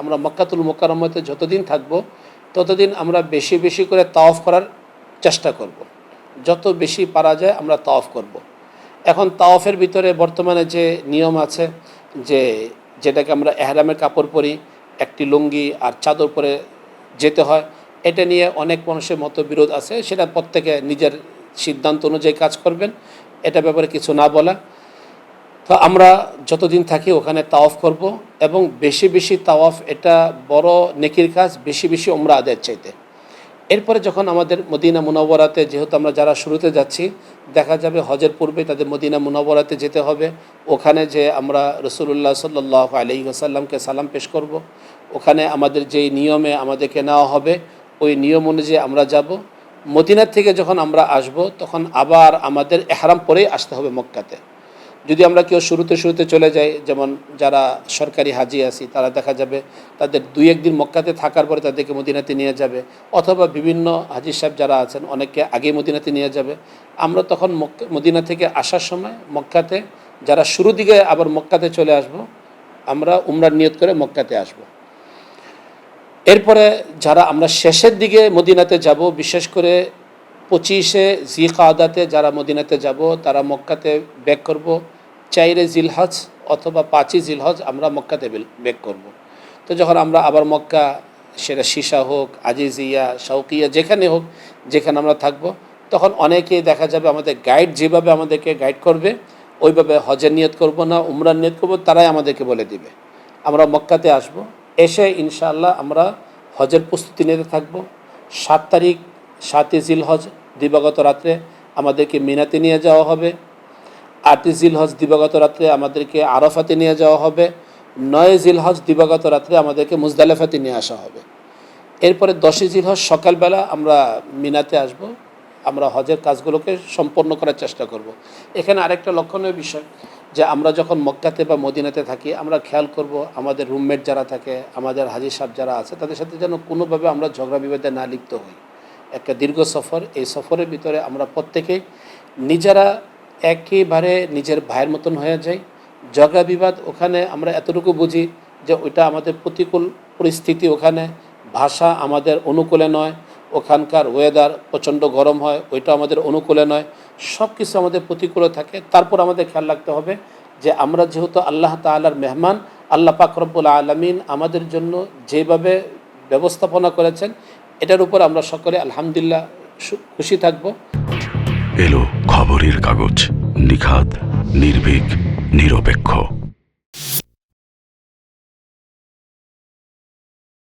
আমরা মক্কাতুল মুকাররমাতে যতদিন থাকব ততদিন আমরা বেশি বেশি করে তাওয়াফ করার চেষ্টা করব। যত বেশি পারা যায় আমরা তাওয়াফ করব। এখন তাওয়াফের ভিতরে বর্তমানে যে নিয়ম আছে যে যেটাকে আমরা এহরামের কাপড় পরি, একটি লুঙ্গি আর চাদর পরে যেতে হয়, এটা নিয়ে অনেক মানুষের মতবিরোধ আছে। সেটা প্রত্যেকে নিজের সিদ্ধান্ত অনুযায়ী কাজ করবেন, এটা ব্যাপারে কিছু না বলা। তো আমরা যতদিন থাকি ওখানে তাওয়াফ করব এবং বেশি বেশি তাওয়াফ, এটা বড় নেকির কাজ, বেশি বেশি উমরা আদায়ের চাইতে। এরপরে যখন আমাদের মদিনা মুনাওয়ারাতে, যেহেতু আমরা যারা শুরুতে যাচ্ছি, দেখা যাবে হজের পূর্বে তাদের মদিনা মুনাওয়ারাতে যেতে হবে। ওখানে যে আমরা রাসূলুল্লাহ সাল্লাল্লাহু আলাইহি ওয়াসাল্লামকে সালাম পেশ করব। ওখানে আমাদের যেই নিয়মে আমাদেরকে নেওয়া হবে ওই নিয়ম অনুযায়ী আমরা যাব। মদিনার থেকে যখন আমরা আসব তখন আবার আমাদের এহরাম পরেই আসতে হবে মক্কাতে। যদি আমরা কেউ শুরুতে চলে যাই, যেমন যারা সরকারি হাজি আছি, তারা দেখা যাবে তাদের 2-1 দিন মক্কাতে থাকার পরে তাদেরকে মদিনাতে নিয়ে যাবে, অথবা বিভিন্ন হাজি সাহেব যারা আছেন অনেককে আগে মদিনাতে নিয়ে যাবে। আমরা তখন মদিনা থেকে আসার সময় মক্কাতে, যারা শুরু দিকে আবার মক্কাতে চলে আসব, আমরা উমরার নিয়ত করে মক্কাতে আসব। এরপরে যারা আমরা শেষের দিকে মদিনাতে যাব, বিশেষ করে 25শে জিলকাদাতে যারা মদিনাতে যাব, তারা মক্কাতে ব্যাক করব 4 জিলহজ অথবা 5 জিলহজ আমরা মক্কাতে ব্যাক করব। তো যখন আমরা আবার মক্কা, সেটা সিসা হোক, আজিজিয়া, শাউকিয়া, যেখানে হোক, যেখানে আমরা থাকব, তখন অনেকেই দেখা যাবে আমাদের গাইড যেভাবে আমাদেরকে গাইড করবে ওইভাবে হজের নিয়ত করব না উমরার নিয়ত করব, তারাই আমাদেরকে বলে দিবে। আমরা মক্কাতে আসব, এসে ইনশাআল্লাহ আমরা হজের প্রস্তুতি নিতে থাকব। 7 তারিখ 7 জিলহজ দিবাগত রাত্রে আমাদেরকে মিনাতে নিয়ে যাওয়া হবে। 8 জিলহজ দিবাগত রাত্রে আমাদেরকে আরাফাতে নিয়ে যাওয়া হবে। 9 জিলহজ দিবাগত রাত্রে আমাদেরকে মুজদালিফাতে নিয়ে আসা হবে। এরপরে 10 জিলহজ সকালবেলা আমরা মিনাতে আসব। আমরা হজের কাজগুলোকে সম্পন্ন করার চেষ্টা করব। এখানে আরেকটা লক্ষণীয় বিষয় যে আমরা যখন মক্কাতে বা মদিনাতে থাকি, আমরা খেয়াল করব আমাদের রুমমেট যারা থাকে, আমাদের হাজি সাহেব যারা আছে, তাদের সাথে যেন কোনোভাবে আমরা ঝগড়া বিবাদে না লিপ্ত হই। একটা দীর্ঘ সফর, এই সফরের ভিতরে আমরা প্রত্যেকেই নিজেরা একেবারে নিজের ভাইয়ের মতন হয়ে যাই। ঝগড়া বিবাদ ওখানে আমরা এতটুকু বুঝি যে ওইটা আমাদের প্রতিকূল পরিস্থিতি, ওখানে ভাষা আমাদের অনুকূলে নয়, ওখানকার ওয়েদার প্রচণ্ড গরম হয়, ওইটা আমাদের অনুকূলে নয়, সব কিছু আমাদের প্রতিকূলে থাকে। তারপর আমাদের খেয়াল রাখতে হবে যে আমরা যেহেতু আল্লাহ তাআলার মেহমান, আল্লাহ পাক রব্বুল আলামিন আমাদের জন্য যেভাবে ব্যবস্থাপনা করেছেন, এটার উপর আমরা সকলে আলহামদুলিল্লাহ খুশি থাকব। এলো খবরের কাগজ, নিখাত, নির্ভীক, নিরপেক্ষ।